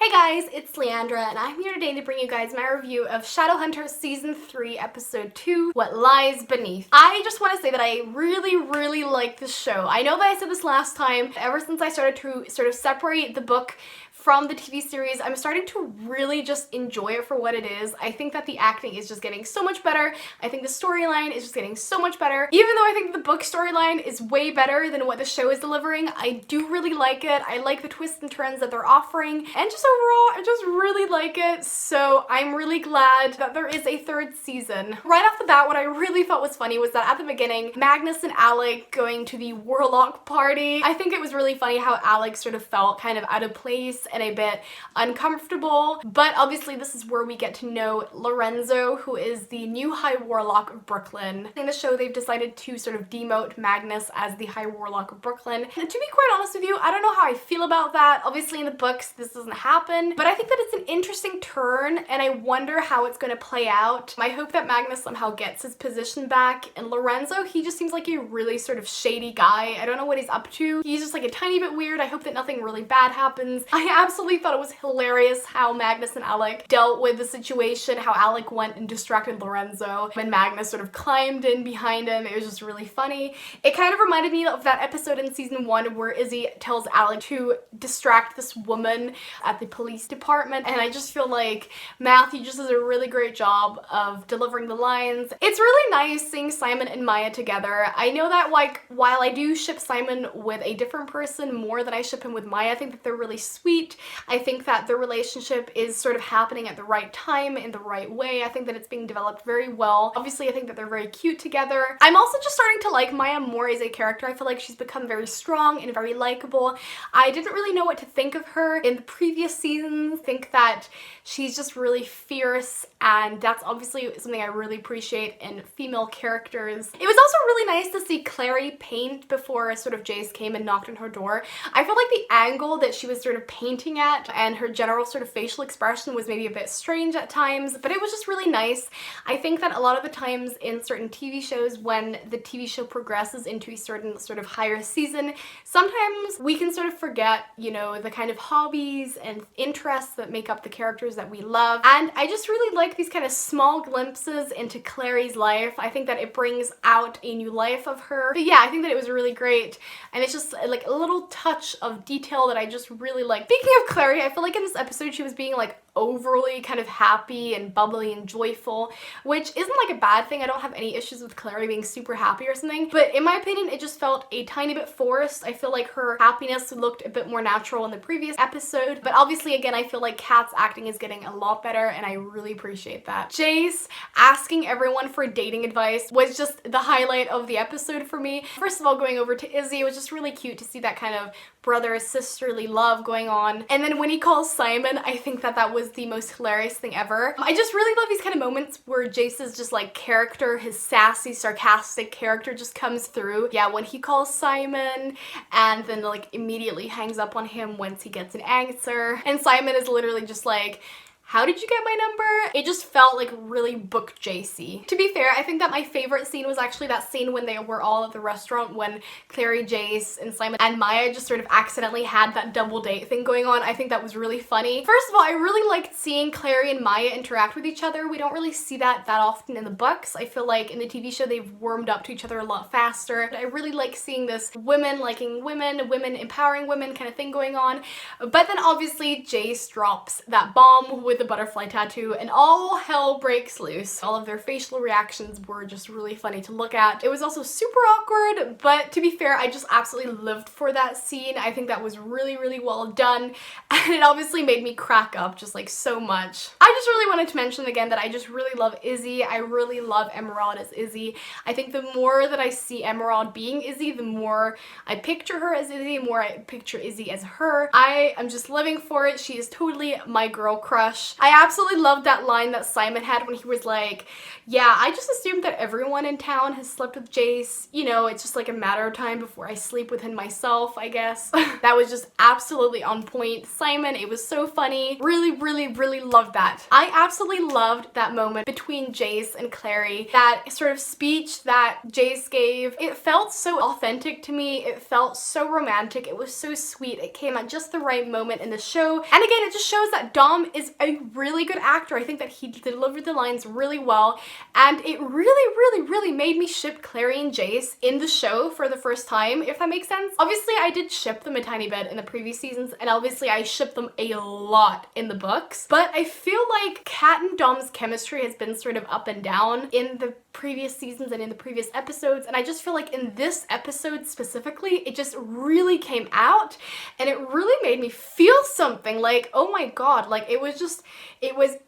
Hey guys, it's Leandra, and I'm here today to bring you guys my review of Shadowhunters Season 3, Episode 2, What Lies Beneath. I just want to say that I really like this show. I know that I said this last time. Ever since I started to sort of separate the book from the TV series, I'm starting to really just enjoy it for what it is. I think that the acting is just getting so much better. I think the storyline is just getting so much better. Even though I think the book storyline is way better than what the show is delivering, I do really like it. I like the twists and turns that they're offering, and just overall, I just really like it. So I'm really glad that there is a third season. Right off the bat, what I really thought was funny was that at the beginning, Magnus and Alec going to the Warlock party. I think it was really funny how Alec sort of felt kind of out of place and a bit uncomfortable, but obviously this is where we get to know Lorenzo, who is the new High Warlock of Brooklyn. In the show, they've decided to sort of demote Magnus as the High Warlock of Brooklyn. And to be quite honest with you, I don't know how I feel about that. Obviously in the books, this doesn't happen, but I think that it's an interesting turn, and I wonder how it's going to play out. I hope that Magnus somehow gets his position back, and Lorenzo, he just seems like a really sort of shady guy. I don't know what he's up to. He's just like a tiny bit weird. I hope that nothing really bad happens. I absolutely thought it was hilarious how Magnus and Alec dealt with the situation, how Alec went and distracted Lorenzo and Magnus sort of climbed in behind him. It was just really funny. It kind of reminded me of that episode in season 1 where Izzy tells Alec to distract this woman at the police department, and I just feel like Matthew just does a really great job of delivering the lines. It's really nice seeing Simon and Maya together. I know that, like, while I do ship Simon with a different person more than I ship him with Maya, I think that they're really sweet. I think that their relationship is sort of happening at the right time, in the right way. I think that it's being developed very well. Obviously, I think that they're very cute together. I'm also just starting to like Maya more as a character. I feel like she's become very strong and very likable. I didn't really know what to think of her in the previous seasons. I think that she's just really fierce, and that's obviously something I really appreciate in female characters. It was also really nice to see Clary paint before sort of Jace came and knocked on her door. I felt like the angle that she was sort of painting at and her general sort of facial expression was maybe a bit strange at times, but it was just really nice. I think that a lot of the times in certain TV shows, when the TV show progresses into a certain sort of higher season, sometimes we can sort of forget, you know, the kind of hobbies and interests that make up the characters that we love. And I just really like these kind of small glimpses into Clary's life. I think that it brings out a new life of her. But yeah, I think that it was really great. And it's just like a little touch of detail that I just really like. Speaking of Clary, I feel like in this episode she was being like overly kind of happy and bubbly and joyful, which isn't like a bad thing. I don't have any issues with Clary being super happy or something, but in my opinion it just felt a tiny bit forced. I feel like her happiness looked a bit more natural in the previous episode, but obviously again I feel like Kat's acting is getting a lot better, and I really appreciate that. Jace asking everyone for dating advice was just the highlight of the episode for me. First of all, going over to Izzy, it was just really cute to see that kind of brother-sisterly love going on. And then when he calls Simon, I think that that was the most hilarious thing ever. I just really love these kind of moments where Jace's just like character, his sassy, sarcastic character just comes through. Yeah, when he calls Simon and then like immediately hangs up on him once he gets an answer. And Simon is literally just like, how did you get my number? It just felt like really book Jacey. To be fair, I think that my favorite scene was actually that scene when they were all at the restaurant, when Clary, Jace, and Simon and Maya just sort of accidentally had that double date thing going on. I think that was really funny. First of all, I really liked seeing Clary and Maya interact with each other. We don't really see that often in the books. I feel like in the TV show they've warmed up to each other a lot faster. I really like seeing this women liking women, women empowering women kind of thing going on. But then obviously Jace drops that bomb with the butterfly tattoo and all hell breaks loose. All of their facial reactions were just really funny to look at. It was also super awkward, but to be fair, I just absolutely lived for that scene. I think that was really well done, and it obviously made me crack up just like so much. I just really wanted to mention again that I just really love Izzy. I really love Emerald as Izzy. I think the more that I see Emerald being Izzy, the more I picture her as Izzy, the more I picture Izzy as her. I am just living for it. She is totally my girl crush. gosh. I absolutely loved that line that Simon had when he was like, yeah, I just assumed that everyone in town has slept with Jace. You know, it's just like a matter of time before I sleep with him myself, I guess. That was just absolutely on point. Simon, it was so funny. Really, really, really loved that. I absolutely loved that moment between Jace and Clary. That sort of speech that Jace gave, it felt so authentic to me. It felt so romantic. It was so sweet. It came at just the right moment in the show. And again, it just shows that Dom is a really good actor. I think that he delivered the lines really well. And it really, really, really made me ship Clary and Jace in the show for the first time, if that makes sense. Obviously, I did ship them a tiny bit in the previous seasons, and obviously I shipped them a lot in the books. But I feel like Kat and Dom's chemistry has been sort of up and down in the previous seasons and in the previous episodes, and I just feel like in this episode specifically, it just really came out, and it really made me feel something. Like, oh my god, like it was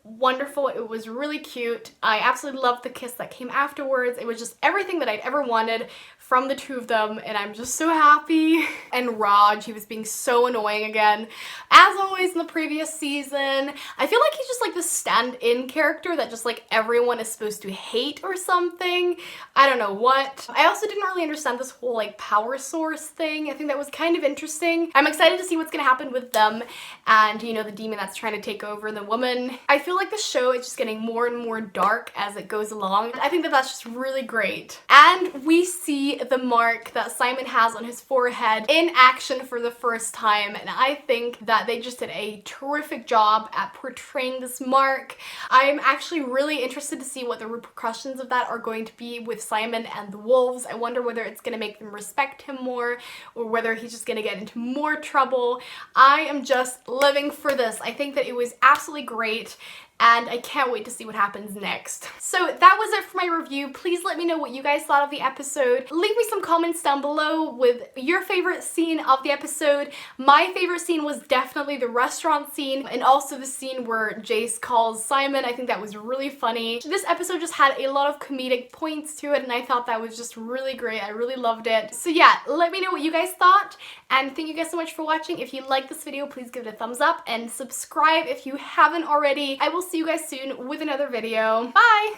wonderful. It was really cute. I absolutely loved the kiss that came afterwards. It was just everything that I'd ever wanted from the two of them, and I'm just so happy. And Raj, he was being so annoying again, as always in the previous season. I feel like he's just like the stand-in character that just like everyone is supposed to hate or something. I don't know what. I also didn't really understand this whole like power source thing. I think that was kind of interesting. I'm excited to see what's gonna happen with them and, you know, the demon that's trying to take over the woman. I feel like the show is just getting more and more dark as it goes along. I think that that's just really great. And we see the mark that Simon has on his forehead in action for the first time, and I think that they just did a terrific job at portraying this mark. I'm actually really interested to see what the repercussions of that are going to be with Simon and the wolves. I wonder whether it's going to make them respect him more or whether he's just going to get into more trouble. I am just living for this. I think that it was absolutely great, and I can't wait to see what happens next. So that was it for my review. Please let me know what you guys thought of the episode. Leave me some comments down below with your favorite scene of the episode. My favorite scene was definitely the restaurant scene, and also the scene where Jace calls Simon. I think that was really funny. This episode just had a lot of comedic points to it, and I thought that was just really great. I really loved it. So yeah, let me know what you guys thought, and thank you guys so much for watching. If you liked this video, please give it a thumbs up and subscribe if you haven't already. I will see you guys soon with another video. Bye!